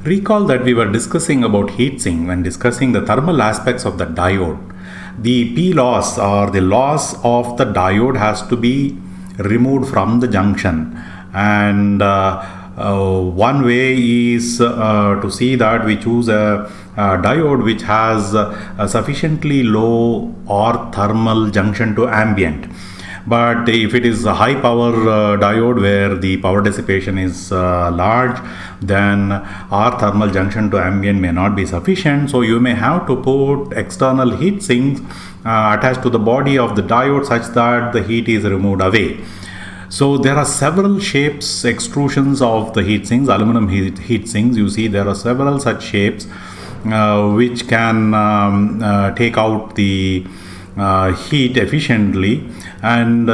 Recall that we were discussing about heatsink when discussing the thermal aspects of the diode. The P loss or the loss of the diode has to be removed from the junction, and one way is to see that we choose a diode which has a sufficiently low or thermal junction to ambient. But if it is a high power diode where the power dissipation is large, then our thermal junction to ambient may not be sufficient. So you may have to put external heat sinks attached to the body of the diode such that the heat is removed away. So there are several shapes, extrusions of the heat sinks, aluminum heat sinks. You see there are several such shapes which can take out the heat efficiently, and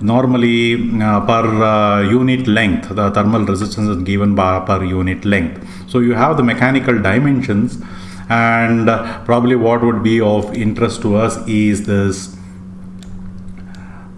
normally per unit length, the thermal resistance is given by per unit length. So you have the mechanical dimensions, and probably what would be of interest to us is this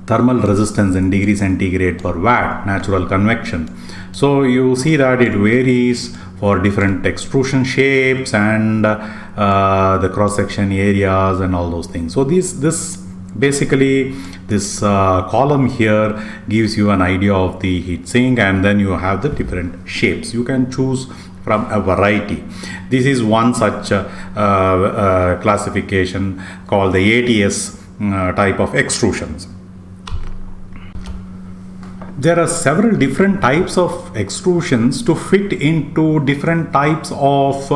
thermal resistance in degree centigrade per watt, natural convection. So you see that it varies for different extrusion shapes and the cross section areas and all those things. So this basically this column here gives you an idea of the heat sink, and then you have the different shapes. You can choose from a variety. This is one such classification called the ATS type of extrusions. There are several different types of extrusions to fit into different types of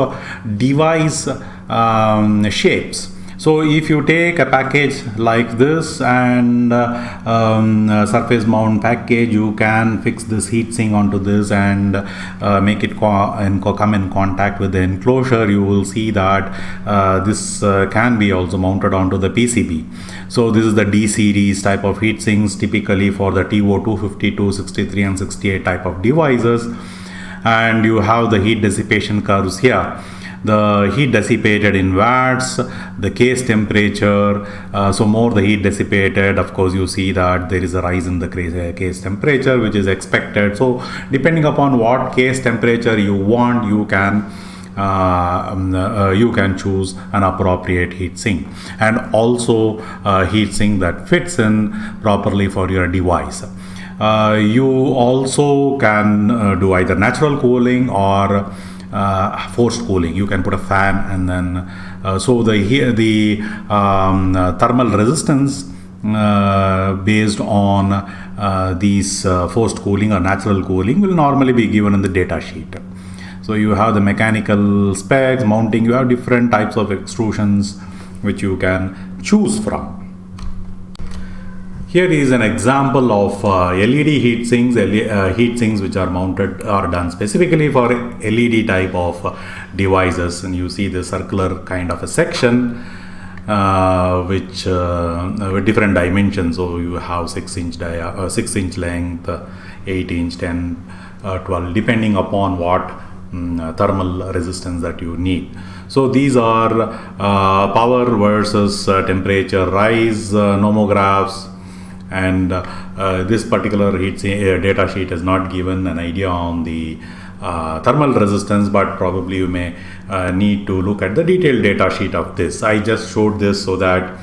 device shapes. So if you take a package like this and surface mount package, you can fix this heat sink onto this and make it come in contact with the enclosure. You will see that this can be also mounted onto the PCB. So this is the D series type of heat sinks, typically for the TO252, 63 and 68 type of devices. And you have the heat dissipation curves here. The heat dissipated in watts, the case temperature, so more the heat dissipated, of course you see that there is a rise in the case temperature which is expected. So depending upon what case temperature you want, you can choose an appropriate heat sink, and also a heat sink that fits in properly for your device. You also can do either natural cooling or forced cooling. You can put a fan, and then so the thermal resistance based on these forced cooling or natural cooling will normally be given in the data sheet. So you have the mechanical specs, mounting, you have different types of extrusions which you can choose from. Here is an example of LED heat sinks, which are mounted or done specifically for LED type of devices, and you see the circular kind of a section which with different dimensions. So you have 6-inch length, 8-inch, 10, 12, depending upon what thermal resistance that you need. So these are power versus temperature rise nomographs, and this particular data sheet has not given an idea on the thermal resistance, but probably you may need to look at the detailed data sheet of this. I just showed this so that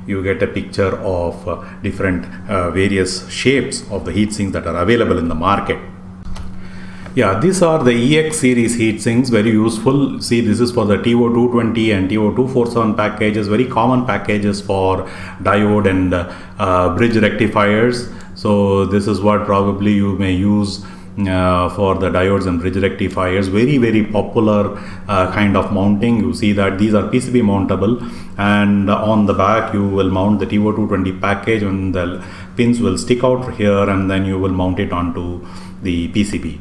you get a picture of different various shapes of the heat sinks that are available in the market. Yeah, these are the EX series heat sinks, very useful. See, this is for the TO220 and TO247 packages, very common packages for diode and bridge rectifiers. So this is what probably you may use for the diodes and bridge rectifiers. Very, very popular kind of mounting. You see that these are PCB mountable, and on the back you will mount the TO220 package, and the pins will stick out here, and then you will mount it onto the PCB.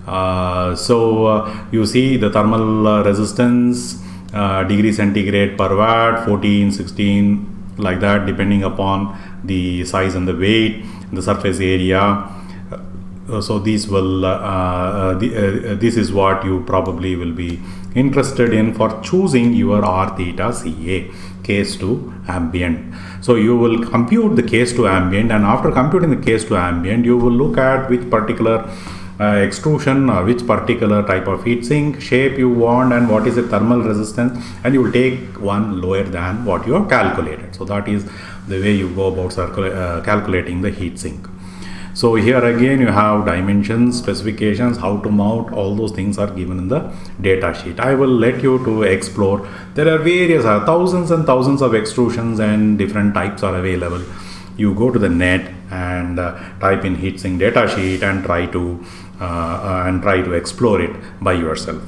You see the thermal resistance, degree centigrade per watt, 14, 16, like that, depending upon the size and the weight, the surface area. So these will this is what you probably will be interested in for choosing your R theta CA, case to ambient. So you will compute the case to ambient, and after computing the case to ambient, you will look at which particular extrusion, which particular type of heat sink shape you want, and what is the thermal resistance, and you will take one lower than what you have calculated. So that is the way you go about calculating the heat sink. So here again you have dimensions, specifications, how to mount, all those things are given in the data sheet. I will let you to explore. There are various thousands and thousands of extrusions and different types are available. You go to the net and type in heatsink data sheet and try to explore it by yourself.